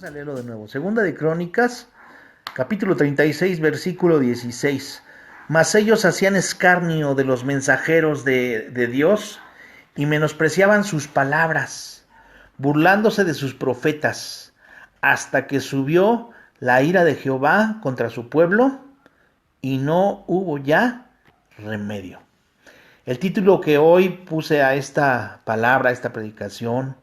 a leerlo de nuevo. Segunda de Crónicas, capítulo 36, versículo 16. Mas ellos hacían escarnio de los mensajeros de Dios y menospreciaban sus palabras, burlándose de sus profetas, hasta que subió la ira de Jehová contra su pueblo y no hubo ya remedio. El título que hoy puse a esta palabra, a esta predicación,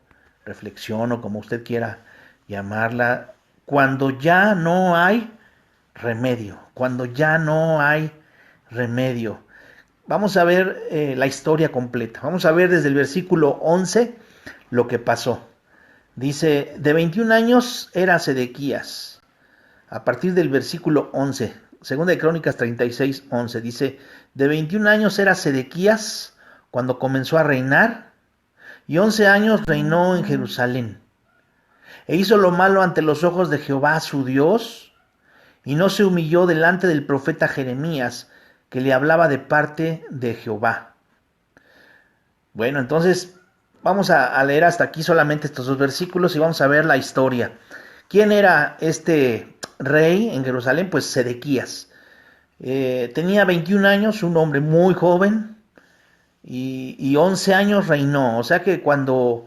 reflexión o como usted quiera llamarla, cuando ya no hay remedio, cuando ya no hay remedio. Vamos a ver la historia completa. Vamos a ver desde el versículo 11 lo que pasó. Dice, de 21 años era Sedequías. A partir del versículo 11, segunda de Crónicas 36, 11, dice, de 21 años era Sedequías cuando comenzó a reinar, y 11 años reinó en Jerusalén. E hizo lo malo ante los ojos de Jehová su Dios, y no se humilló delante del profeta Jeremías, que le hablaba de parte de Jehová. Bueno, entonces vamos a leer hasta aquí solamente estos dos versículos y vamos a ver la historia. ¿Quién era este rey en Jerusalén? Pues Sedequías. Tenía 21 años, un hombre muy joven, y 11 años reinó. O sea que cuando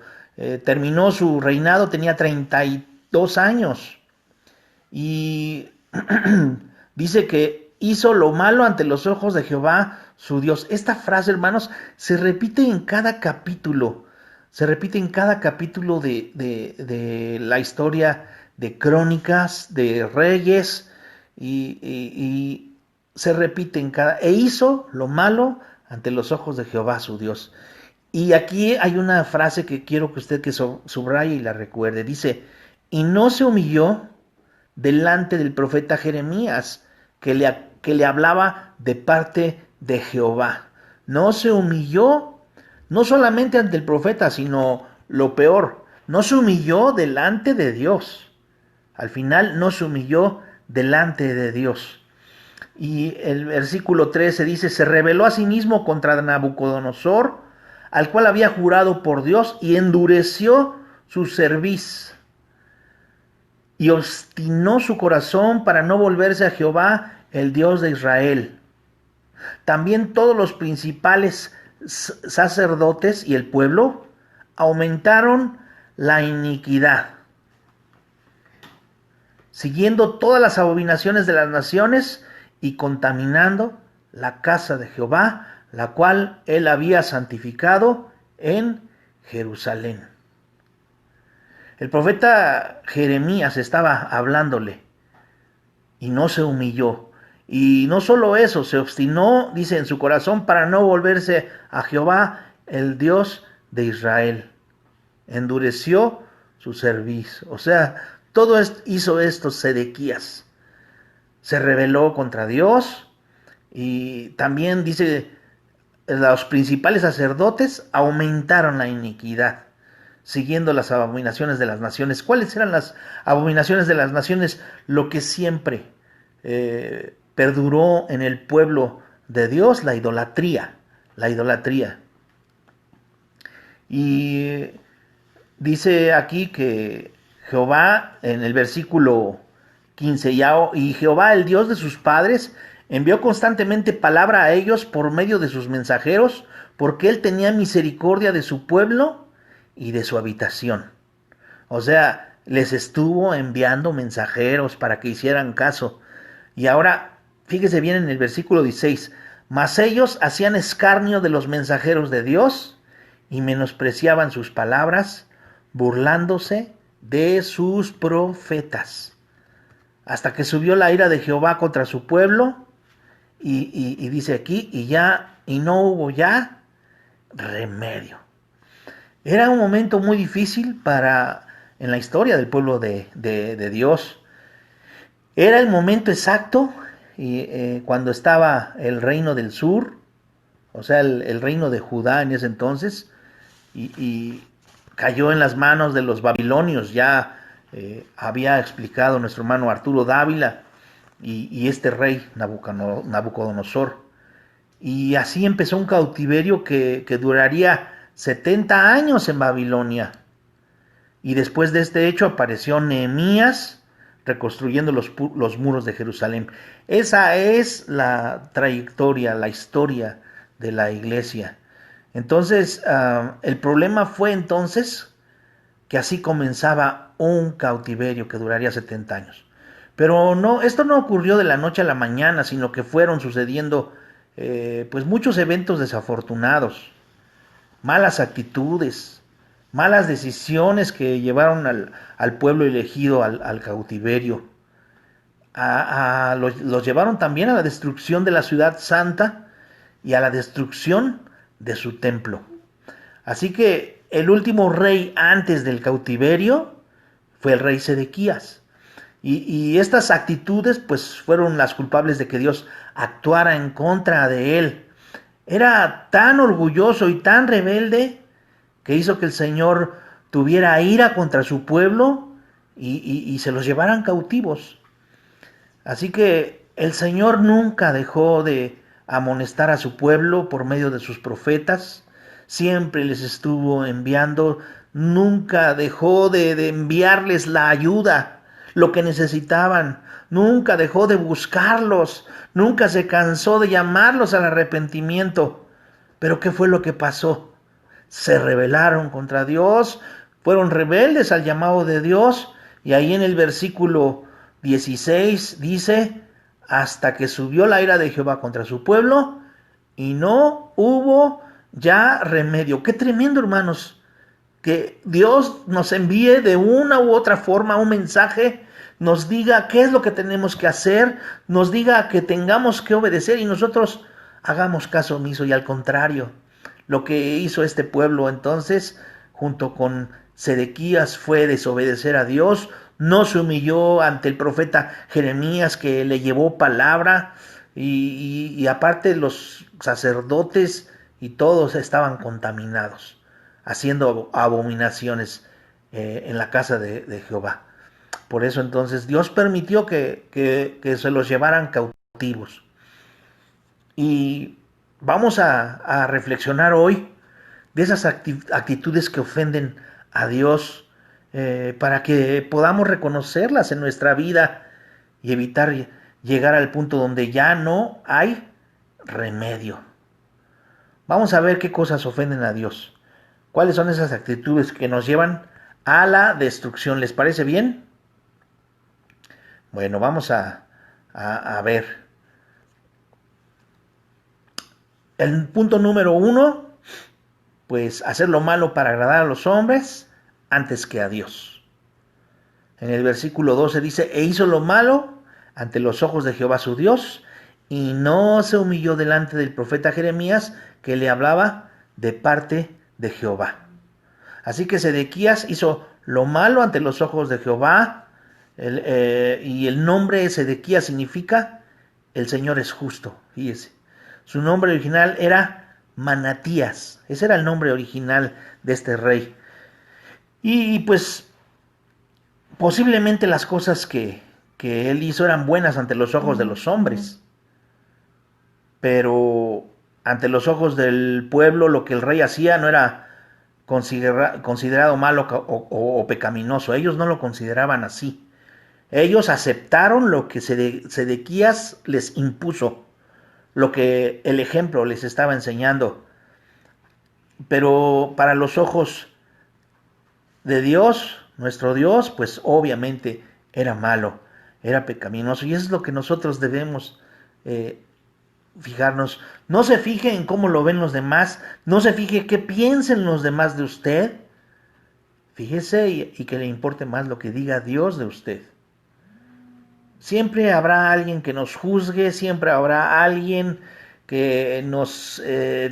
terminó su reinado tenía 32 años. Y dice que hizo lo malo ante los ojos de Jehová su Dios. Esta frase, hermanos, se repite en cada capítulo. Se repite en cada capítulo de la historia de Crónicas, de Reyes, y se repite en cada... E hizo lo malo ante los ojos de Jehová su Dios. Y aquí hay una frase que quiero que usted subraye y la recuerde. Dice, y no se humilló delante del profeta Jeremías, que le hablaba de parte de Jehová. No se humilló, no solamente ante el profeta, sino lo peor, no se humilló delante de Dios. Al final no se humilló delante de Dios. Y el versículo 13 dice, se rebeló a sí mismo contra Nabucodonosor, al cual había jurado por Dios, y endureció su cerviz, y obstinó su corazón para no volverse a Jehová, el Dios de Israel. También todos los principales sacerdotes y el pueblo aumentaron la iniquidad, siguiendo todas las abominaciones de las naciones y contaminando la casa de Jehová, la cual él había santificado en Jerusalén. El profeta Jeremías estaba hablándole y no se humilló. Y no solo eso, se obstinó, dice, en su corazón para no volverse a Jehová, el Dios de Israel. Endureció su cerviz. O sea, todo hizo esto Sedequías. Se rebeló contra Dios y también dice, los principales sacerdotes aumentaron la iniquidad, siguiendo las abominaciones de las naciones. ¿Cuáles eran las abominaciones de las naciones? Lo que siempre perduró en el pueblo de Dios, la idolatría. La idolatría. Y dice aquí que Jehová, en el versículo 15, y Jehová, el Dios de sus padres, envió constantemente palabra a ellos por medio de sus mensajeros, porque él tenía misericordia de su pueblo y de su habitación. O sea, les estuvo enviando mensajeros para que hicieran caso. Y ahora, fíjese bien en el versículo 16, mas ellos hacían escarnio de los mensajeros de Dios y menospreciaban sus palabras, burlándose de sus profetas. Hasta que subió la ira de Jehová contra su pueblo, y dice aquí, y no hubo ya remedio. Era un momento muy difícil en la historia del pueblo de Dios. Era el momento exacto cuando estaba el reino del sur, o sea, el reino de Judá en ese entonces, y cayó en las manos de los babilonios. Ya había explicado nuestro hermano Arturo Dávila y este rey Nabucodonosor. Y así empezó un cautiverio que duraría 70 años en Babilonia. y después de este hecho apareció Nehemías reconstruyendo los muros de Jerusalén. Esa es la trayectoria, la historia de la iglesia. Entonces, el problema fue entonces que así comenzaba un cautiverio que duraría 70 años. Pero no, esto no ocurrió de la noche a la mañana, sino que fueron sucediendo pues muchos eventos desafortunados, malas actitudes, malas decisiones que llevaron al pueblo elegido al cautiverio. Los llevaron también a la destrucción de la ciudad santa y a la destrucción de su templo. Así que el último rey antes del cautiverio fue el rey Sedequías. Y estas actitudes pues fueron las culpables de que Dios actuara en contra de él. Era tan orgulloso y tan rebelde que hizo que el Señor tuviera ira contra su pueblo y se los llevaran cautivos. Así que el Señor nunca dejó de amonestar a su pueblo por medio de sus profetas. Siempre les estuvo enviando, nunca dejó de enviarles la ayuda, lo que necesitaban. Nunca dejó de buscarlos, nunca se cansó de llamarlos al arrepentimiento. Pero ¿qué fue lo que pasó? Se rebelaron contra Dios, fueron rebeldes al llamado de Dios, y ahí en el versículo 16 dice, hasta que subió la ira de Jehová contra su pueblo, y no hubo ya remedio. Qué tremendo, hermanos, que Dios nos envíe de una u otra forma un mensaje, nos diga qué es lo que tenemos que hacer, nos diga que tengamos que obedecer y nosotros hagamos caso omiso, y al contrario, lo que hizo este pueblo entonces, junto con Sedequías, fue desobedecer a Dios. No se humilló ante el profeta Jeremías, que le llevó palabra, y aparte los sacerdotes y todos estaban contaminados, haciendo abominaciones en la casa de Jehová. Por eso entonces Dios permitió que se los llevaran cautivos. Y vamos a reflexionar hoy de esas actitudes que ofenden a Dios, para que podamos reconocerlas en nuestra vida y evitar llegar al punto donde ya no hay remedio. Vamos a ver qué cosas ofenden a Dios. ¿Cuáles son esas actitudes que nos llevan a la destrucción? ¿Les parece bien? Bueno, vamos a ver. El punto número 1, pues hacer lo malo para agradar a los hombres antes que a Dios. En el versículo 12 dice, e hizo lo malo ante los ojos de Jehová su Dios, y no se humilló delante del profeta Jeremías, que le hablaba de parte de Jehová. Así que Sedequías hizo lo malo ante los ojos de Jehová, y el nombre de Sedequías significa el Señor es justo, fíjese. Su nombre original era Manatías, ese era el nombre original de este rey. Y pues posiblemente las cosas que él hizo eran buenas ante los ojos de los hombres, pero ante los ojos del pueblo lo que el rey hacía no era considerado malo o pecaminoso. Ellos no lo consideraban así. Ellos aceptaron lo que Sedequías les impuso, lo que el ejemplo les estaba enseñando. Pero para los ojos de Dios, nuestro Dios, pues obviamente era malo, era pecaminoso. Y eso es lo que nosotros debemos fijarnos. No se fije en cómo lo ven los demás, no se fije qué piensen los demás de usted. Fíjese y que le importe más lo que diga Dios de usted. Siempre habrá alguien que nos juzgue, siempre habrá alguien que nos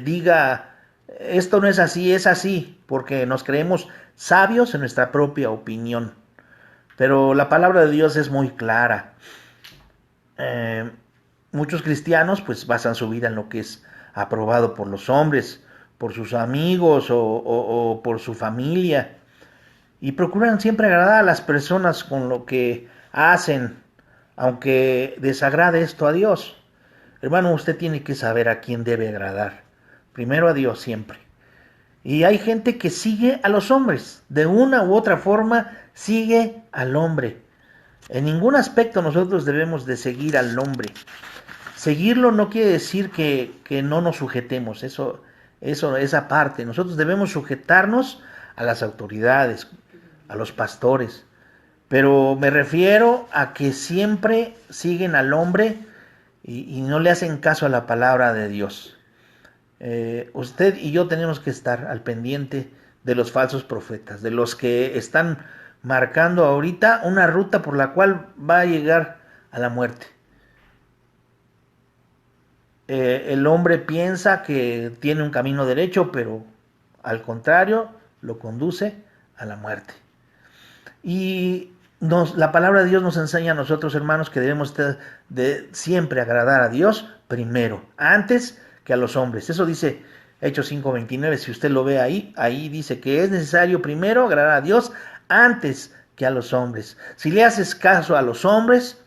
diga, esto no es así, es así, porque nos creemos sabios en nuestra propia opinión. Pero la palabra de Dios es muy clara. Muchos cristianos pues basan su vida en lo que es aprobado por los hombres, por sus amigos o por su familia, y procuran siempre agradar a las personas con lo que hacen, aunque desagrade esto a Dios. Hermano, usted tiene que saber a quién debe agradar. Primero a Dios siempre. Y hay gente que sigue a los hombres, de una u otra forma sigue al hombre. En ningún aspecto nosotros debemos de seguir al hombre. Seguirlo no quiere decir que no nos sujetemos, eso es aparte. Nosotros debemos sujetarnos a las autoridades, a los pastores. Pero me refiero a que siempre siguen al hombre y no le hacen caso a la palabra de Dios. Usted y yo tenemos que estar al pendiente de los falsos profetas, de los que están marcando ahorita una ruta por la cual va a llegar a la muerte. El hombre piensa que tiene un camino derecho, pero al contrario, lo conduce a la muerte. Y la palabra de Dios nos enseña a nosotros, hermanos, que debemos de siempre agradar a Dios primero, antes que a los hombres. Eso dice Hechos 5:29, si usted lo ve ahí dice que es necesario primero agradar a Dios antes que a los hombres. Si le haces caso a los hombres,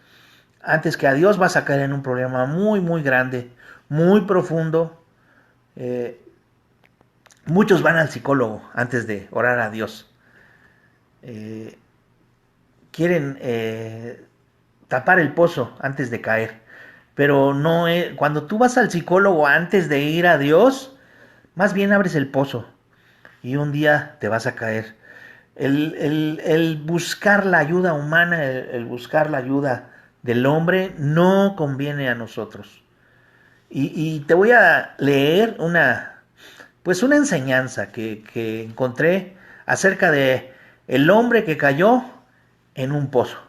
antes que a Dios, vas a caer en un problema muy, muy grande, muy profundo. Muchos van al psicólogo antes de orar a Dios. Quieren tapar el pozo antes de caer. Pero no es, cuando tú vas al psicólogo antes de ir a Dios, más bien abres el pozo y un día te vas a caer. El buscar la ayuda humana, el buscar la ayuda del hombre no conviene a nosotros. Y te voy a leer una enseñanza que encontré acerca de el hombre que cayó en un pozo.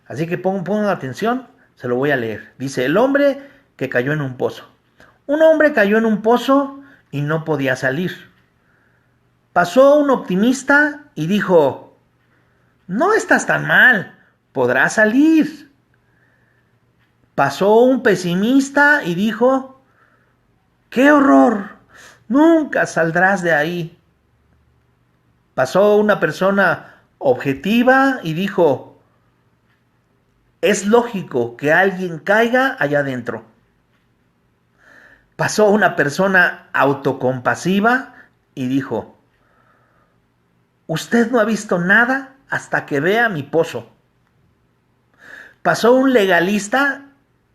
Así que pongan atención, se lo voy a leer. Dice, el hombre que cayó en un pozo. Un hombre cayó en un pozo y no podía salir. Pasó un optimista y dijo, no estás tan mal, podrás salir. Pasó un pesimista y dijo, ¡qué horror! Nunca saldrás de ahí. Pasó una persona objetiva y dijo, es lógico que alguien caiga allá adentro. Pasó una persona autocompasiva y dijo, usted no ha visto nada hasta que vea mi pozo. Pasó un legalista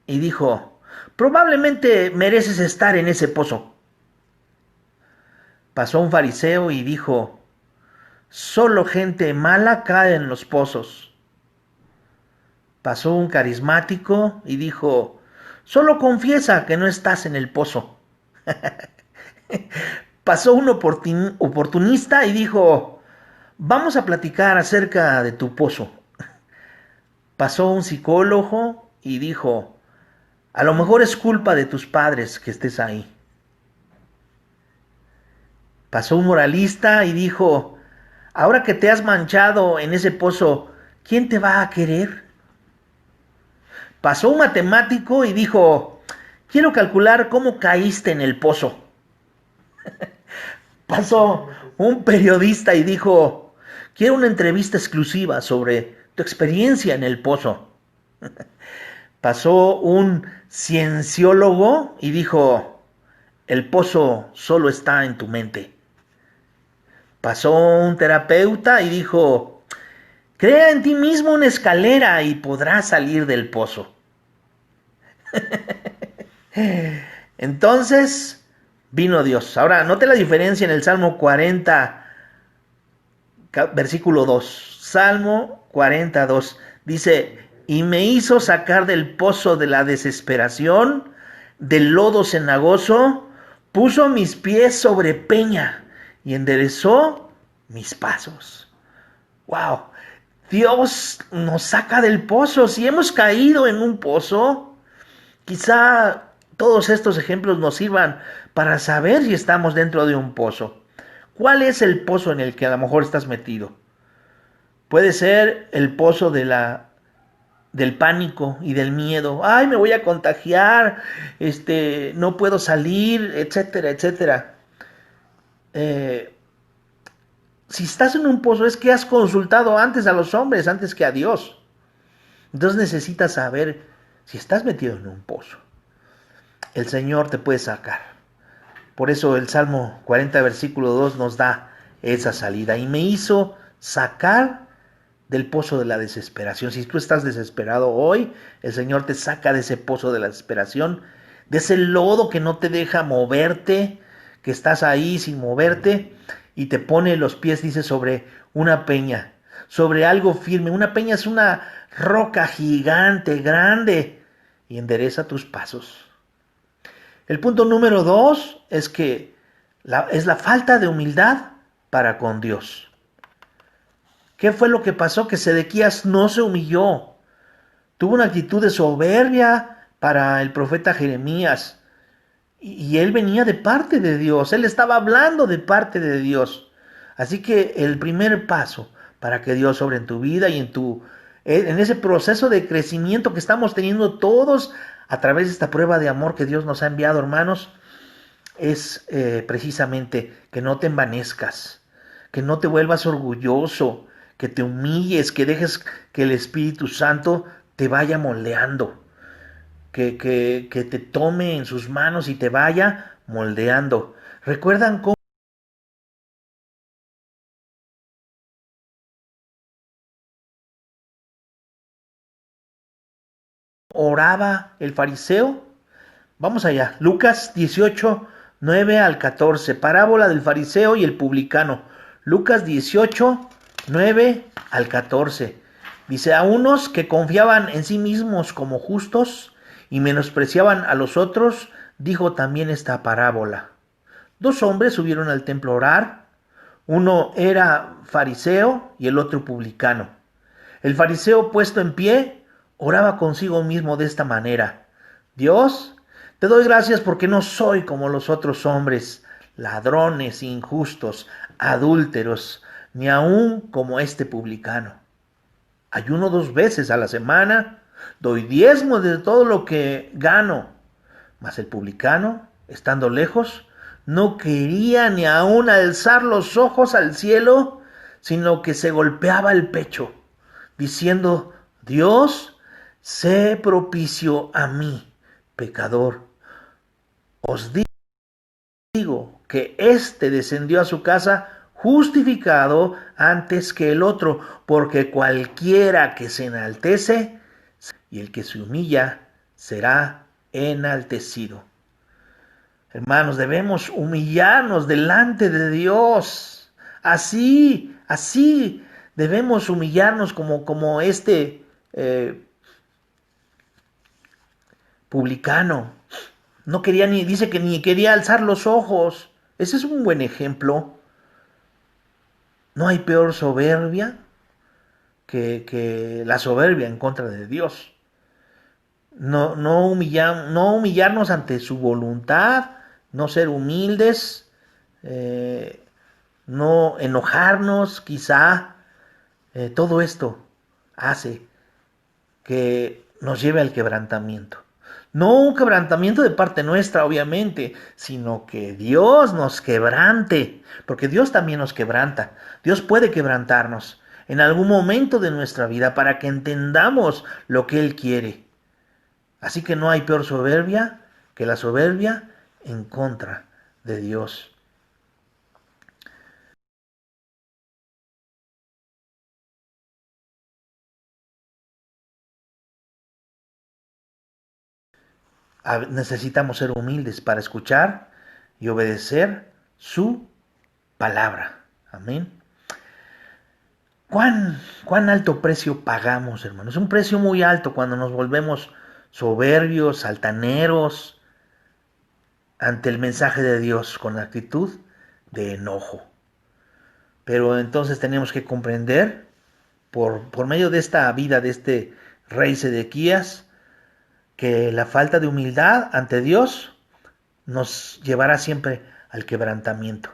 y dijo, probablemente mereces estar en ese pozo. Pasó un fariseo y dijo, solo gente mala cae en los pozos. Pasó un carismático y dijo, solo confiesa que no estás en el pozo. Pasó un oportunista y dijo, vamos a platicar acerca de tu pozo. Pasó un psicólogo y dijo, a lo mejor es culpa de tus padres que estés ahí. Pasó un moralista y dijo, ahora que te has manchado en ese pozo, ¿quién te va a querer? Pasó un matemático y dijo, quiero calcular cómo caíste en el pozo. Pasó un periodista y dijo, quiero una entrevista exclusiva sobre tu experiencia en el pozo. Pasó un cienciólogo y dijo, el pozo solo está en tu mente. Pasó un terapeuta y dijo, crea en ti mismo una escalera y podrás salir del pozo. Entonces vino Dios. Ahora, note la diferencia en el Salmo 40, versículo 2. Salmo 42. Dice, y me hizo sacar del pozo de la desesperación, del lodo cenagoso, puso mis pies sobre peña y enderezó mis pasos. ¡Wow! Dios nos saca del pozo. Si hemos caído en un pozo, quizá todos estos ejemplos nos sirvan para saber si estamos dentro de un pozo. ¿Cuál es el pozo en el que a lo mejor estás metido? Puede ser el pozo del pánico y del miedo. ¡Ay, me voy a contagiar! No puedo salir, etcétera, etcétera. Si estás en un pozo es que has consultado antes a los hombres, antes que a Dios. Entonces necesitas saber si estás metido en un pozo. El Señor te puede sacar. Por eso el Salmo 40, versículo 2 nos da esa salida. Y me hizo sacar del pozo de la desesperación. Si tú estás desesperado hoy, el Señor te saca de ese pozo de la desesperación, de ese lodo que no te deja moverte, que estás ahí sin moverte, y te pone los pies, dice, sobre una peña, sobre algo firme. Una peña es una roca gigante, grande, y endereza tus pasos. El punto número 2 es que es la falta de humildad para con Dios. ¿Qué fue lo que pasó? Que Sedequías no se humilló. Tuvo una actitud de soberbia para el profeta Jeremías. Y él venía de parte de Dios. Él estaba hablando de parte de Dios. Así que el primer paso para que Dios sobre en tu vida y en ese proceso de crecimiento que estamos teniendo todos a través de esta prueba de amor que Dios nos ha enviado, hermanos, es precisamente que no te envanezcas, que no te vuelvas orgulloso, que te humilles, que dejes que el Espíritu Santo te vaya moldeando, que te tome en sus manos y te vaya moldeando. ¿Recuerdan cómo oraba el fariseo? Vamos allá, Lucas 18, 9 al 14, parábola del fariseo y el publicano. Lucas 18, 9 al 14. Dice, a unos que confiaban en sí mismos como justos y menospreciaban a los otros, dijo también esta parábola. Dos hombres subieron al templo a orar. Uno era fariseo y el otro publicano. El fariseo, puesto en pie, oraba consigo mismo de esta manera: Dios, te doy gracias porque no soy como los otros hombres, ladrones, injustos, adúlteros, ni aun como este publicano. Ayuno 2 veces a la semana, doy diezmo de todo lo que gano. Mas el publicano, estando lejos, no quería ni aun alzar los ojos al cielo, sino que se golpeaba el pecho, diciendo: Dios, sé propicio a mí, pecador. Os digo que éste descendió a su casa justificado antes que el otro, porque cualquiera que se enaltece y el que se humilla será enaltecido. Hermanos, debemos humillarnos delante de Dios. Así debemos humillarnos como este publicano. No quería dice que ni quería alzar los ojos. Ese es un buen ejemplo. No hay peor soberbia que la soberbia en contra de Dios. No humillarnos ante su voluntad, no ser humildes, no enojarnos, quizá. Todo esto hace que nos lleve al quebrantamiento. No un quebrantamiento de parte nuestra, obviamente, sino que Dios nos quebrante, porque Dios también nos quebranta. Dios puede quebrantarnos en algún momento de nuestra vida para que entendamos lo que Él quiere. Así que no hay peor soberbia que la soberbia en contra de Dios. Necesitamos ser humildes para escuchar y obedecer su palabra. Amén. ¿Cuán alto precio pagamos, hermanos? Un precio muy alto cuando nos volvemos soberbios, altaneros, ante el mensaje de Dios con actitud de enojo. Pero entonces tenemos que comprender, por medio de esta vida de este rey Sedequías, que la falta de humildad ante Dios nos llevará siempre al quebrantamiento.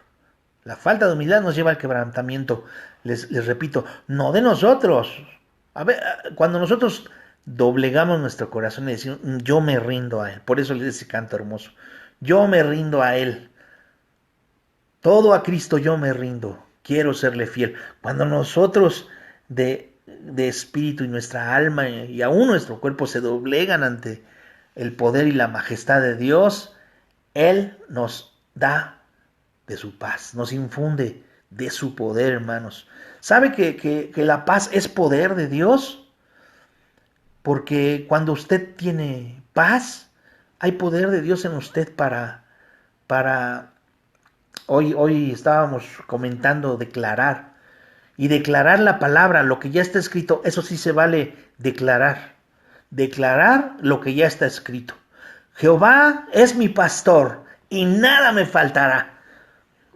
La falta de humildad nos lleva al quebrantamiento. Les repito, no de nosotros. A ver, cuando nosotros doblegamos nuestro corazón y decimos, yo me rindo a Él. Por eso le dice ese canto hermoso. Yo me rindo a Él. Todo a Cristo yo me rindo. Quiero serle fiel. Cuando nosotros de espíritu y nuestra alma y aún nuestro cuerpo se doblegan ante el poder y la majestad de Dios, Él nos da de su paz, nos infunde de su poder, hermanos. ¿Sabe que la paz es poder de Dios? Porque cuando usted tiene paz, hay poder de Dios en usted para hoy estábamos comentando declarar. Y declarar la palabra, lo que ya está escrito, eso sí se vale declarar. Declarar lo que ya está escrito. Jehová es mi pastor y nada me faltará.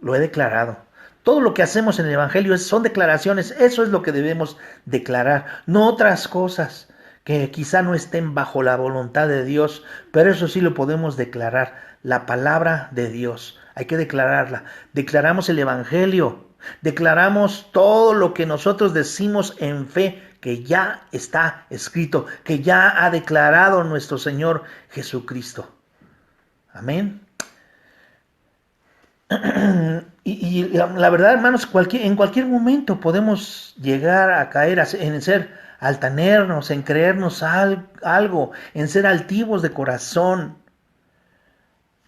Lo he declarado. Todo lo que hacemos en el Evangelio son declaraciones. Eso es lo que debemos declarar, no otras cosas que quizá no estén bajo la voluntad de Dios, pero eso sí lo podemos declarar. La palabra de Dios, hay que declararla. Declaramos el Evangelio, declaramos todo lo que nosotros decimos en fe, que ya está escrito, que ya ha declarado nuestro Señor Jesucristo. Amén. Y la verdad, hermanos, en cualquier momento podemos llegar a caer en ser altanernos, en creernos algo, en ser altivos de corazón.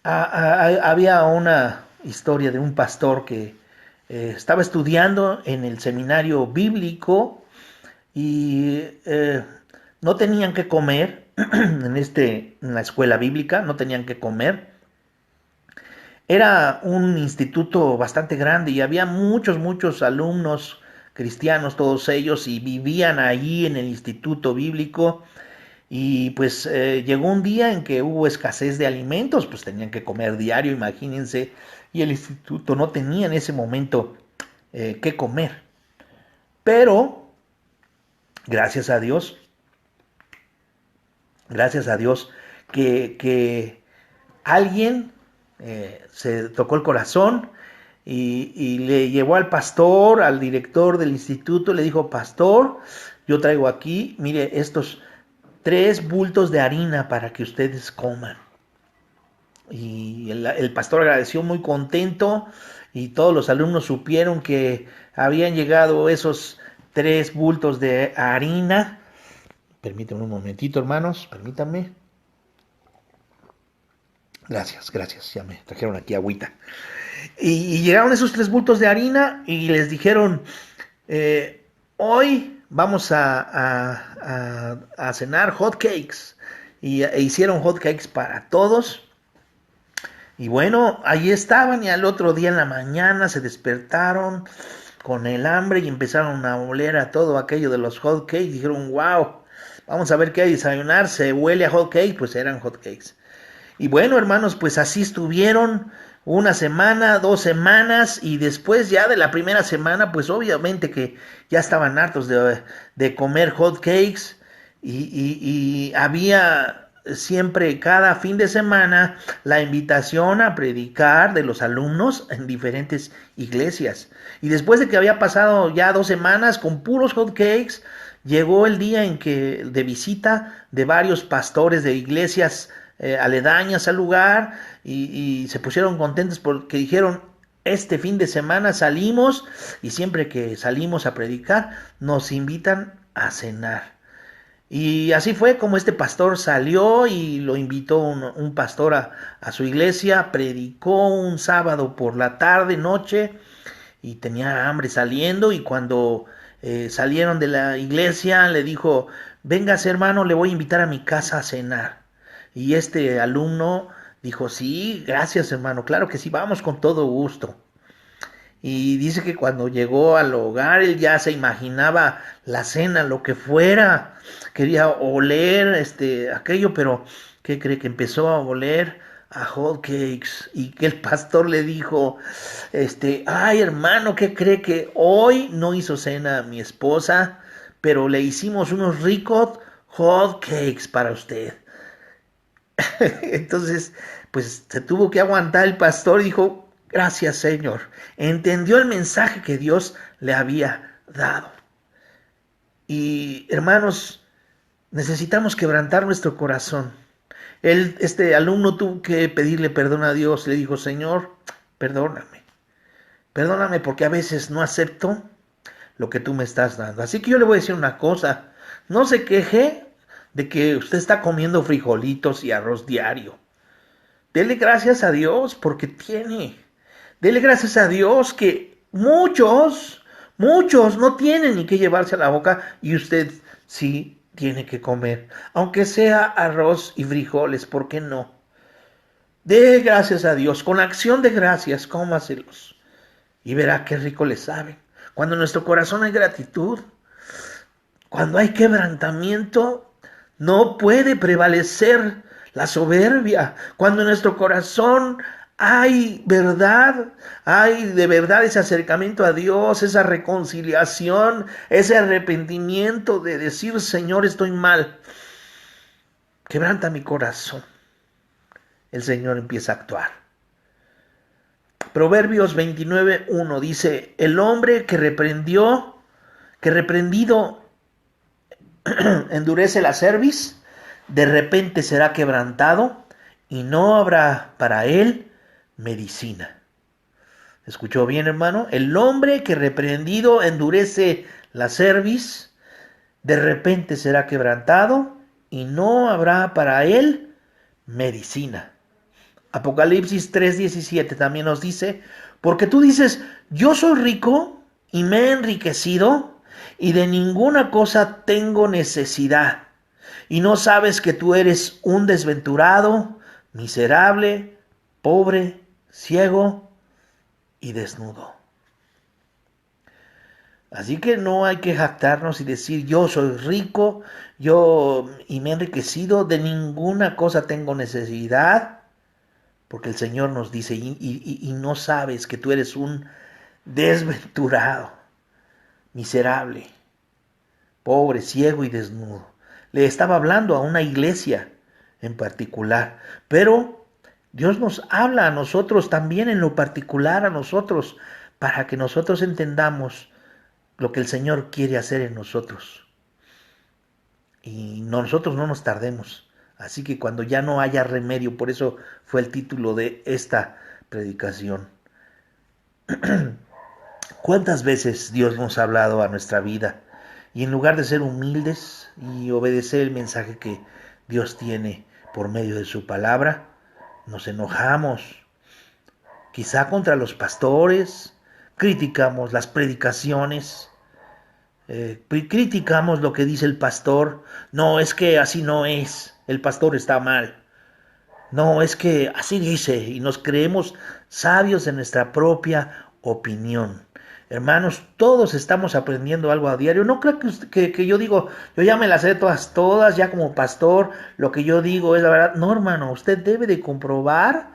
Había una historia de un pastor que estaba estudiando en el seminario bíblico y no tenían que comer en la escuela bíblica, no tenían que comer. Era un instituto bastante grande y había muchos alumnos cristianos, todos ellos, y vivían ahí en el instituto bíblico. Y pues llegó un día en que hubo escasez de alimentos, pues tenían que comer diario, imagínense, y el instituto no tenía en ese momento qué comer. Pero, gracias a Dios, que alguien se tocó el corazón y le llevó al pastor, al director del instituto, le dijo: pastor, yo traigo aquí, mire, estos 3 bultos de harina para que ustedes coman. Y el pastor agradeció muy contento y todos los alumnos supieron que habían llegado esos 3 bultos de harina. Permítanme un momentito, hermanos, permítanme. Gracias, ya me trajeron aquí agüita. Y llegaron esos 3 bultos de harina y les dijeron: hoy vamos a cenar hot cakes. E hicieron hot cakes para todos. Y bueno, ahí estaban, y al otro día en la mañana se despertaron con el hambre y empezaron a oler a todo aquello de los hot cakes. Dijeron: wow, vamos a ver qué hay de desayunar. Se huele a hot cake. Pues eran hot cakes. Y bueno, hermanos, pues así estuvieron una semana, 2 semanas, y después ya de la primera semana, pues obviamente que ya estaban hartos de comer hot cakes, y había siempre cada fin de semana la invitación a predicar de los alumnos en diferentes iglesias. Y después de que había pasado ya 2 semanas con puros hot cakes, llegó el día en que de visita de varios pastores de iglesias aledañas al lugar, y se pusieron contentos porque dijeron: este fin de semana salimos, y siempre que salimos a predicar nos invitan a cenar. Y así fue como este pastor salió y lo invitó un pastor a su iglesia, predicó un sábado por la tarde, noche, y tenía hambre saliendo, y cuando salieron de la iglesia le dijo: véngase, hermano, le voy a invitar a mi casa a cenar. Y este alumno dijo: sí, gracias, hermano, claro que sí, vamos con todo gusto. Y dice que cuando llegó al hogar él ya se imaginaba la cena, lo que fuera, quería oler aquello, pero ¿qué cree? Que empezó a oler a hot cakes, y que el pastor le dijo: ay, hermano, ¿qué cree? Que hoy no hizo cena mi esposa, pero le hicimos unos ricos hot cakes para usted. Entonces, pues se tuvo que aguantar el pastor y dijo: gracias, Señor. Entendió el mensaje que Dios le había dado. Y hermanos, necesitamos quebrantar nuestro corazón. Este alumno tuvo que pedirle perdón a Dios. Le dijo: Señor, perdóname. Perdóname porque a veces no acepto lo que tú me estás dando. Así que yo le voy a decir una cosa: no se queje de que usted está comiendo frijolitos y arroz diario. Dele gracias a Dios porque tiene. Dele gracias a Dios que muchos no tienen ni que llevarse a la boca y usted sí tiene que comer. Aunque sea arroz y frijoles, ¿por qué no? Dé gracias a Dios, con acción de gracias, cómaselos y verá qué rico le saben. Cuando en nuestro corazón hay gratitud, cuando hay quebrantamiento, no puede prevalecer la soberbia. Cuando en nuestro corazón hay verdad, hay de verdad ese acercamiento a Dios, esa reconciliación, ese arrepentimiento de decir, Señor, estoy mal. Quebranta mi corazón. El Señor empieza a actuar. Proverbios 29:1 dice, el hombre que reprendido endurece la cerviz, de repente será quebrantado y no habrá para él medicina. ¿Escuchó bien, hermano? El hombre que reprendido endurece la cerviz, de repente será quebrantado y no habrá para él medicina. Apocalipsis 3:17 también nos dice, porque tú dices, yo soy rico y me he enriquecido y de ninguna cosa tengo necesidad. Y no sabes que tú eres un desventurado, miserable, pobre, ciego y desnudo. Así que no hay que jactarnos y decir yo soy rico, yo y me he enriquecido, de ninguna cosa tengo necesidad, porque el Señor nos dice y no sabes que tú eres un desventurado, miserable, pobre, ciego y desnudo. Le estaba hablando a una iglesia en particular, pero Dios nos habla a nosotros también en lo particular a nosotros, para que nosotros entendamos lo que el Señor quiere hacer en nosotros. Y nosotros no nos tardemos. Así que cuando ya no haya remedio, por eso fue el título de esta predicación. ¿Cuántas veces Dios nos ha hablado a nuestra vida? Y en lugar de ser humildes y obedecer el mensaje que Dios tiene por medio de su palabra, nos enojamos, quizá contra los pastores, criticamos las predicaciones, criticamos lo que dice el pastor. No, es que así no es, el pastor está mal. No, es que así dice y nos creemos sabios en nuestra propia opinión. Hermanos, todos estamos aprendiendo algo a diario. No creo que yo digo, yo ya me las sé todas, ya como pastor, lo que yo digo es la verdad. No, hermano, usted debe de comprobar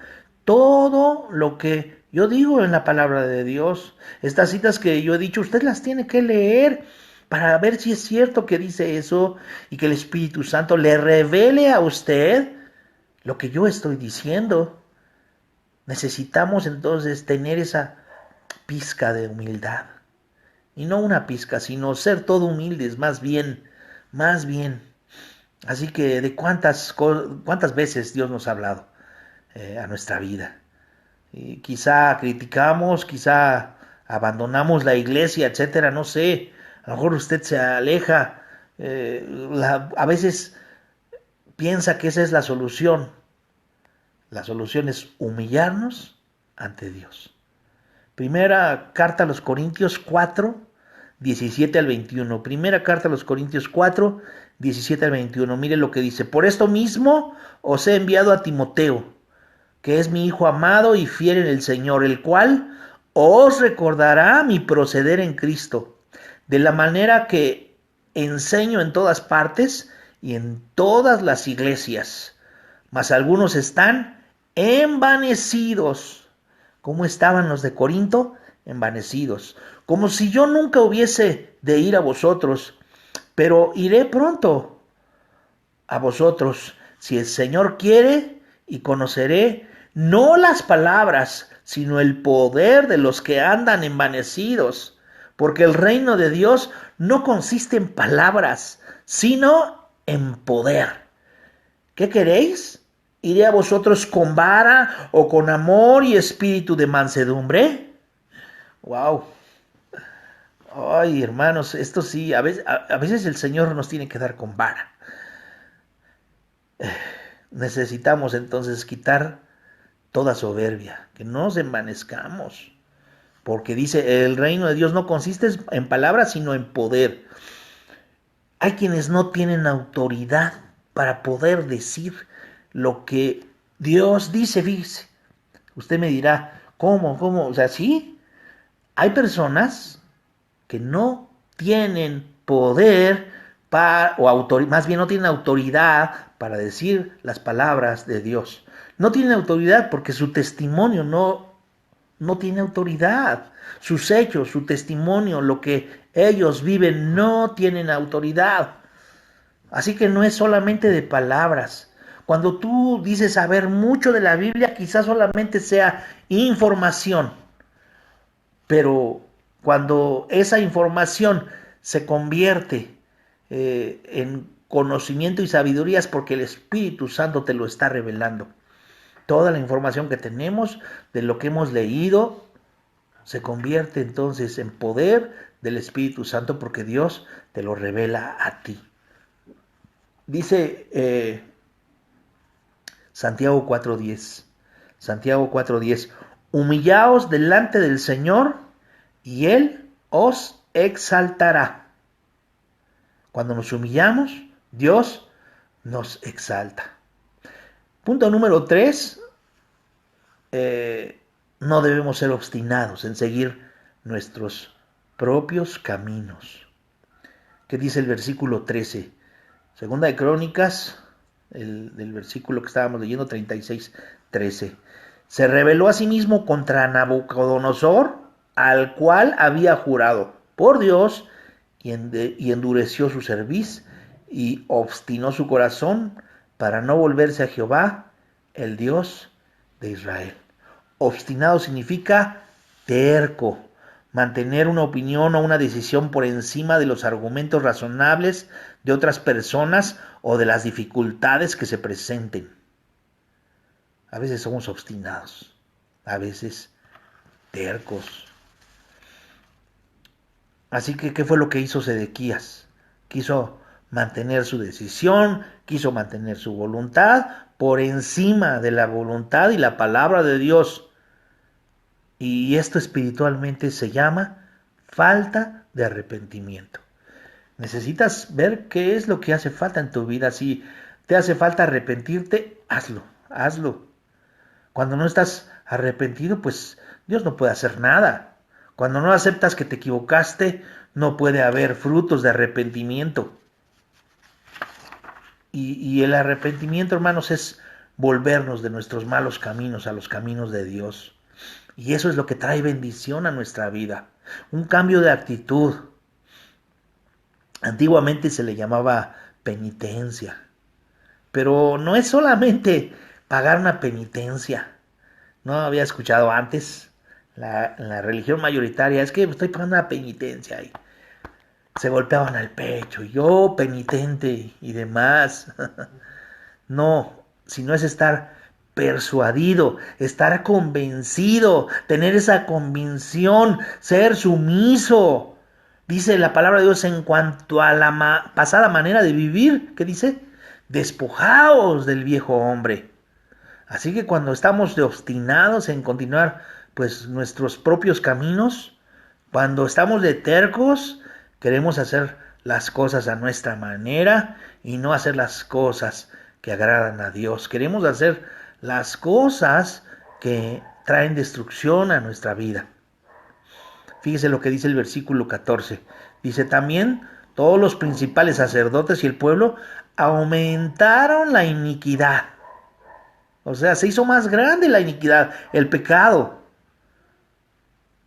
todo lo que yo digo en la palabra de Dios. Estas citas que yo he dicho, usted las tiene que leer para ver si es cierto que dice eso y que el Espíritu Santo le revele a usted lo que yo estoy diciendo. Necesitamos entonces tener esa pizca de humildad. Y no una pizca, sino ser todo humildes, más bien, más bien. Así que de cuántas veces Dios nos ha hablado a nuestra vida. Y quizá criticamos, quizá abandonamos la iglesia, etcétera, no sé. A lo mejor usted se aleja. A veces piensa que esa es la solución. La solución es humillarnos ante Dios. Primera carta a los Corintios 4, 17 al 21. Primera carta a los Corintios 4, 17 al 21. Mire lo que dice. Por esto mismo os he enviado a Timoteo, que es mi hijo amado y fiel en el Señor, el cual os recordará mi proceder en Cristo, de la manera que enseño en todas partes y en todas las iglesias. Mas algunos están envanecidos. ¿Cómo estaban los de Corinto? Envanecidos. Como si yo nunca hubiese de ir a vosotros, pero iré pronto a vosotros, si el Señor quiere, y conoceré no las palabras, sino el poder de los que andan envanecidos. Porque el reino de Dios no consiste en palabras, sino en poder. ¿Qué queréis? ¿Iré a vosotros con vara o con amor y espíritu de mansedumbre? Wow. Ay, hermanos, esto sí, a veces el Señor nos tiene que dar con vara. Necesitamos entonces quitar toda soberbia, que no nos envanezcamos, porque dice, el reino de Dios no consiste en palabras, sino en poder. Hay quienes no tienen autoridad para poder decir lo que Dios dice, fíjese. Usted me dirá, ¿cómo? O sea, sí, hay personas que no tienen poder más bien no tienen autoridad para decir las palabras de Dios. No tienen autoridad porque su testimonio no tiene autoridad. Sus hechos, su testimonio, lo que ellos viven, no tienen autoridad. Así que no es solamente de palabras. Cuando tú dices saber mucho de la Biblia, quizás solamente sea información. Pero cuando esa información se convierte en conocimiento y sabiduría es porque el Espíritu Santo te lo está revelando. Toda la información que tenemos de lo que hemos leído se convierte entonces en poder del Espíritu Santo porque Dios te lo revela a ti. Dice Santiago 4:10. Santiago 4:10. Humillaos delante del Señor y Él os exaltará. Cuando nos humillamos, Dios nos exalta. Punto número 3. No debemos ser obstinados en seguir nuestros propios caminos. ¿Qué dice el versículo 13? Segunda de Crónicas, del versículo que estábamos leyendo, 36:13. Se rebeló a sí mismo contra Nabucodonosor, al cual había jurado por Dios, y endureció su cerviz y obstinó su corazón para no volverse a Jehová, el Dios de Israel. Obstinado significa terco, mantener una opinión o una decisión por encima de los argumentos razonables de otras personas o de las dificultades que se presenten. A veces somos obstinados, a veces tercos. Así que, ¿qué fue lo que hizo Sedequías? Quiso mantener su decisión, quiso mantener su voluntad por encima de la voluntad y la palabra de Dios. Y esto espiritualmente se llama falta de arrepentimiento. Necesitas ver qué es lo que hace falta en tu vida. Si te hace falta arrepentirte, hazlo. Cuando no estás arrepentido, pues Dios no puede hacer nada. Cuando no aceptas que te equivocaste, no puede haber frutos de arrepentimiento. Y el arrepentimiento, hermanos, es volvernos de nuestros malos caminos a los caminos de Dios. Y eso es lo que trae bendición a nuestra vida. Un cambio de actitud. Antiguamente se le llamaba penitencia. Pero no es solamente pagar una penitencia. No había escuchado antes la religión mayoritaria. Es que estoy pagando una penitencia. Y se golpeaban al pecho. Yo penitente y demás. No, sino es estar persuadido, estar convencido, tener esa convicción, ser sumiso. Dice la palabra de Dios en cuanto a la pasada manera de vivir, ¿qué dice? Despojaos del viejo hombre. Así que cuando estamos obstinados en continuar pues nuestros propios caminos, cuando estamos de tercos, queremos hacer las cosas a nuestra manera y no hacer las cosas que agradan a Dios. Queremos hacer las cosas que traen destrucción a nuestra vida. Fíjese lo que dice el versículo 14. Dice también, todos los principales sacerdotes y el pueblo aumentaron la iniquidad. O sea, se hizo más grande la iniquidad, el pecado.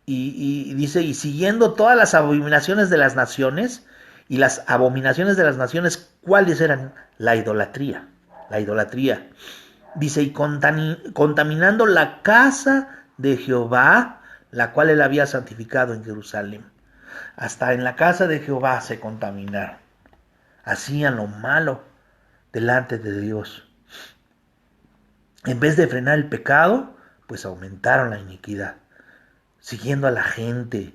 Y dice, y siguiendo todas las abominaciones de las naciones, y las abominaciones de las naciones, ¿cuáles eran? La idolatría. Dice, y contaminando la casa de Jehová, la cual él había santificado en Jerusalén. Hasta en la casa de Jehová se contaminaron. Hacían lo malo delante de Dios. En vez de frenar el pecado, pues aumentaron la iniquidad, siguiendo a la gente,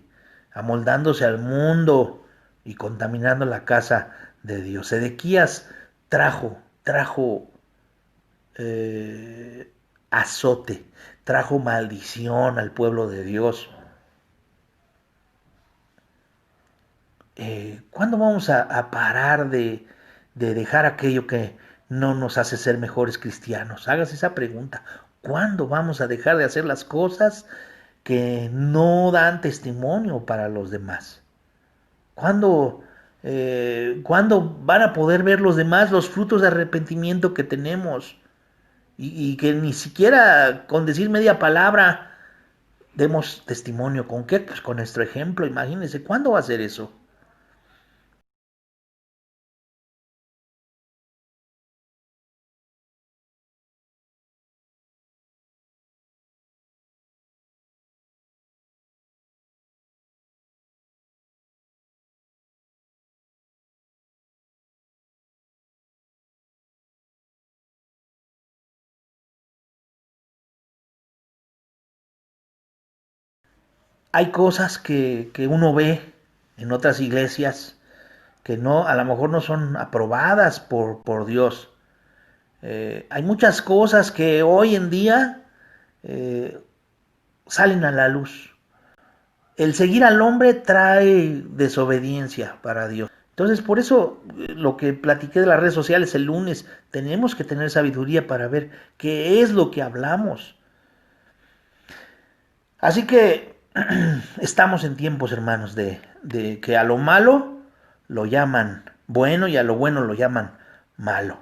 amoldándose al mundo y contaminando la casa de Dios. Sedequías trajo azote, trajo maldición al pueblo de Dios. ¿Cuándo vamos a parar de dejar aquello que no nos hace ser mejores cristianos? Hágase esa pregunta. ¿Cuándo vamos a dejar de hacer las cosas que no dan testimonio para los demás? ¿Cuándo van a poder ver los demás los frutos de arrepentimiento que tenemos? Y que ni siquiera con decir media palabra demos testimonio. ¿Con qué? Pues con nuestro ejemplo. Imagínense, ¿cuándo va a ser eso? Hay cosas que uno ve en otras iglesias que no, a lo mejor no son aprobadas por Dios. Hay muchas cosas que hoy en día eh, salen a la luz. El seguir al hombre trae desobediencia para Dios. Entonces, por eso lo que platiqué de las redes sociales el lunes, tenemos que tener sabiduría para ver qué es lo que hablamos. Así que estamos en tiempos, hermanos, de que a lo malo lo llaman bueno y a lo bueno lo llaman malo.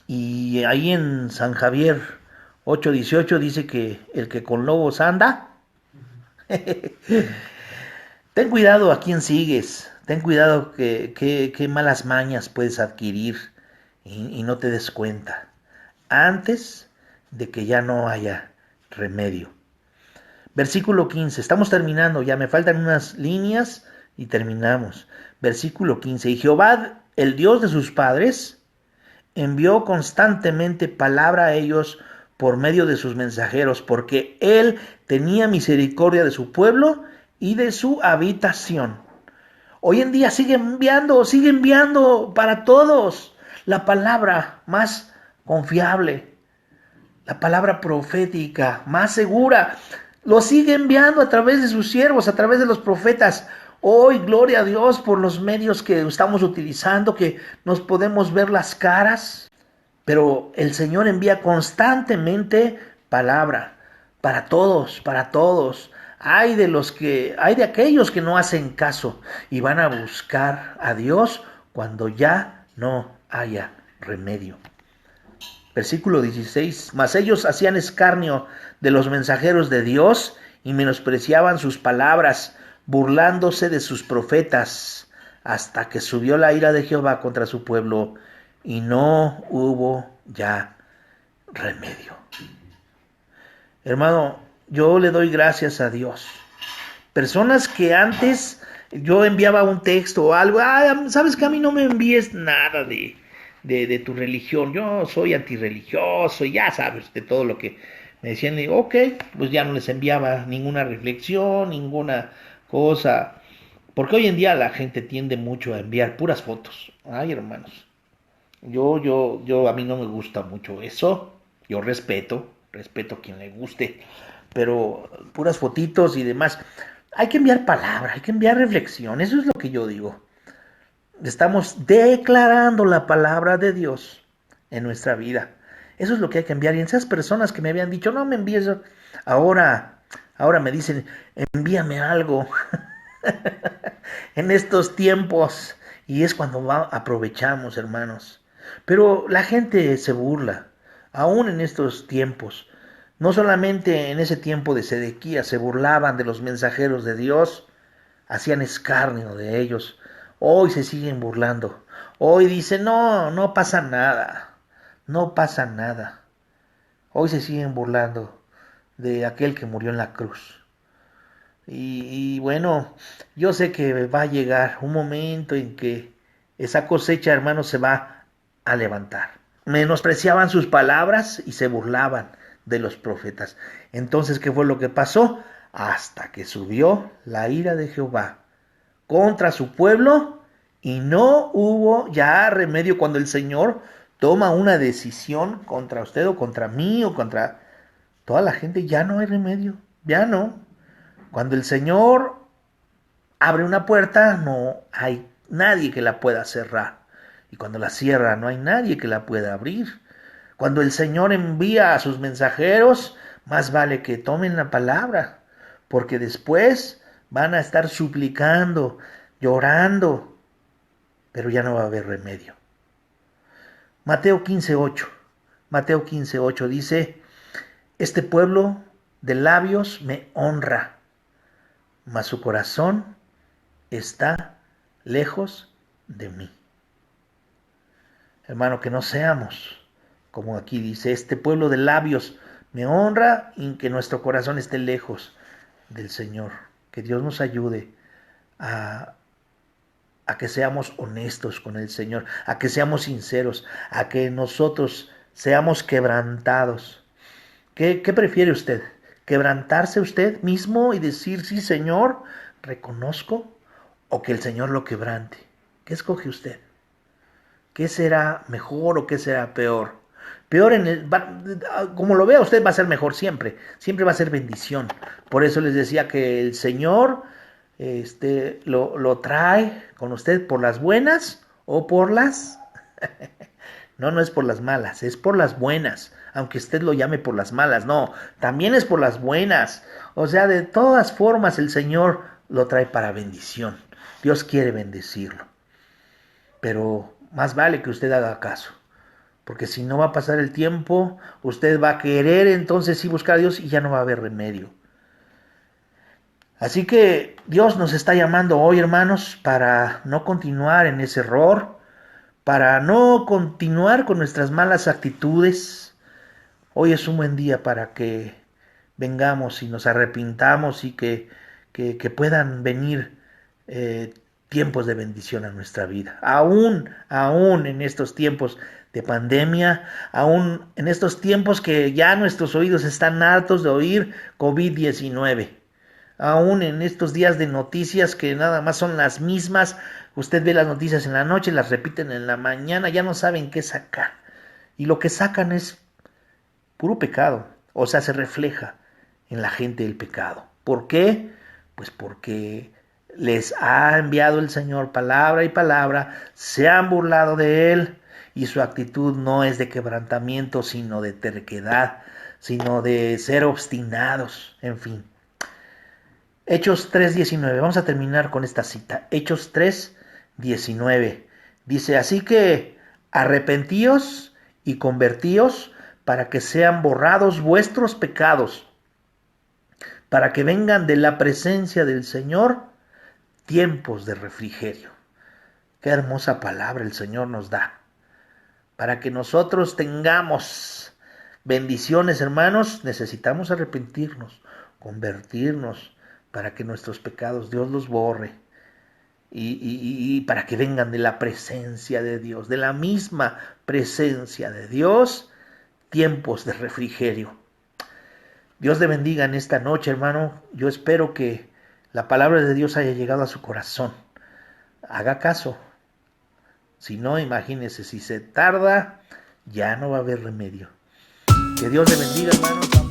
Y ahí en San Javier 8:18 dice que el que con lobos anda, ten cuidado a quién sigues, ten cuidado que malas mañas puedes adquirir y no te des cuenta antes de que ya no haya remedio. Versículo 15, estamos terminando, ya me faltan unas líneas y terminamos. Versículo 15, y Jehová, el Dios de sus padres, envió constantemente palabra a ellos por medio de sus mensajeros, porque él tenía misericordia de su pueblo y de su habitación. Hoy en día sigue enviando para todos la palabra más confiable, la palabra profética más segura. Lo sigue enviando a través de sus siervos, a través de los profetas. Hoy, gloria a Dios por los medios que estamos utilizando, que nos podemos ver las caras. Pero el Señor envía constantemente palabra para todos, para todos. Hay de aquellos que no hacen caso y van a buscar a Dios cuando ya no haya remedio. Versículo 16, mas ellos hacían escarnio de los mensajeros de Dios y menospreciaban sus palabras, burlándose de sus profetas, hasta que subió la ira de Jehová contra su pueblo y no hubo ya remedio. Hermano, yo le doy gracias a Dios. Personas que antes yo enviaba un texto o algo, sabes que a mí no me envíes nada de tu religión, yo soy antirreligioso, y ya sabes, de todo lo que me decían, y ok, pues ya no les enviaba ninguna reflexión, ninguna cosa, porque hoy en día la gente tiende mucho a enviar puras fotos. Ay, hermanos, a mí no me gusta mucho eso, yo respeto a quien le guste, pero puras fotitos y demás. Hay que enviar palabra, hay que enviar reflexión, eso es lo que yo digo. Estamos declarando la palabra de Dios en nuestra vida. Eso es lo que hay que enviar. Y en esas personas que me habían dicho, no me envíes, ahora me dicen, envíame algo en estos tiempos. Y es cuando aprovechamos, hermanos. Pero la gente se burla, aún en estos tiempos. No solamente en ese tiempo de Sedequías se burlaban de los mensajeros de Dios, hacían escarnio de ellos. Hoy se siguen burlando. Hoy dicen, no, no pasa nada. No pasa nada. Hoy se siguen burlando de aquel que murió en la cruz. Y bueno, yo sé que va a llegar un momento en que esa cosecha, hermanos, se va a levantar. Menospreciaban sus palabras y se burlaban de los profetas. Entonces, ¿qué fue lo que pasó? Hasta que subió la ira de Jehová contra su pueblo y no hubo ya remedio cuando el Señor toma una decisión contra usted o contra mí o contra toda la gente, ya no hay remedio, ya no. Cuando el Señor abre una puerta, no hay nadie que la pueda cerrar. Y cuando la cierra, no hay nadie que la pueda abrir. Cuando el Señor envía a sus mensajeros, más vale que tomen la palabra, porque después van a estar suplicando, llorando, pero ya no va a haber remedio. Mateo 15:8. Mateo 15:8 dice, este pueblo de labios me honra, mas su corazón está lejos de mí. Hermano, que no seamos, como aquí dice, este pueblo de labios me honra y que nuestro corazón esté lejos del Señor. Que Dios nos ayude a, a que seamos honestos con el Señor, a que seamos sinceros, a que nosotros seamos quebrantados. ¿Qué prefiere usted? ¿Quebrantarse usted mismo y decir, sí, Señor, reconozco? ¿O que el Señor lo quebrante? ¿Qué escoge usted? ¿Qué será mejor o qué será peor? Peor como lo vea usted va a ser mejor siempre, siempre va a ser bendición. Por eso les decía que el Señor lo trae con usted por las buenas o por las... No es por las malas, es por las buenas, aunque usted lo llame por las malas, no, también es por las buenas. O sea, de todas formas el Señor lo trae para bendición. Dios quiere bendecirlo. Pero más vale que usted haga caso, porque si no va a pasar el tiempo, usted va a querer entonces sí buscar a Dios y ya no va a haber remedio. Así que Dios nos está llamando hoy, hermanos, para no continuar en ese error, para no continuar con nuestras malas actitudes. Hoy es un buen día para que vengamos y nos arrepintamos y que puedan venir tiempos de bendición a nuestra vida. Aún en estos tiempos de pandemia, aún en estos tiempos que ya nuestros oídos están hartos de oír COVID-19. Aún en estos días de noticias que nada más son las mismas, usted ve las noticias en la noche, las repiten en la mañana, ya no saben qué sacar. Y lo que sacan es puro pecado, o sea, se refleja en la gente el pecado. ¿Por qué? Pues porque les ha enviado el Señor palabra y palabra, se han burlado de Él y su actitud no es de quebrantamiento, sino de terquedad, sino de ser obstinados, en fin. Hechos 3:19, vamos a terminar con esta cita. Hechos 3:19 dice, así que arrepentíos y convertíos para que sean borrados vuestros pecados, para que vengan de la presencia del Señor tiempos de refrigerio. Qué hermosa palabra el Señor nos da, para que nosotros tengamos bendiciones, hermanos, necesitamos arrepentirnos, convertirnos, para que nuestros pecados Dios los borre y para que vengan de la presencia de Dios, de la misma presencia de Dios, tiempos de refrigerio. Dios le bendiga en esta noche, hermano. Yo espero que la palabra de Dios haya llegado a su corazón. Haga caso. Si no, imagínese, si se tarda, ya no va a haber remedio. Que Dios le bendiga, hermano.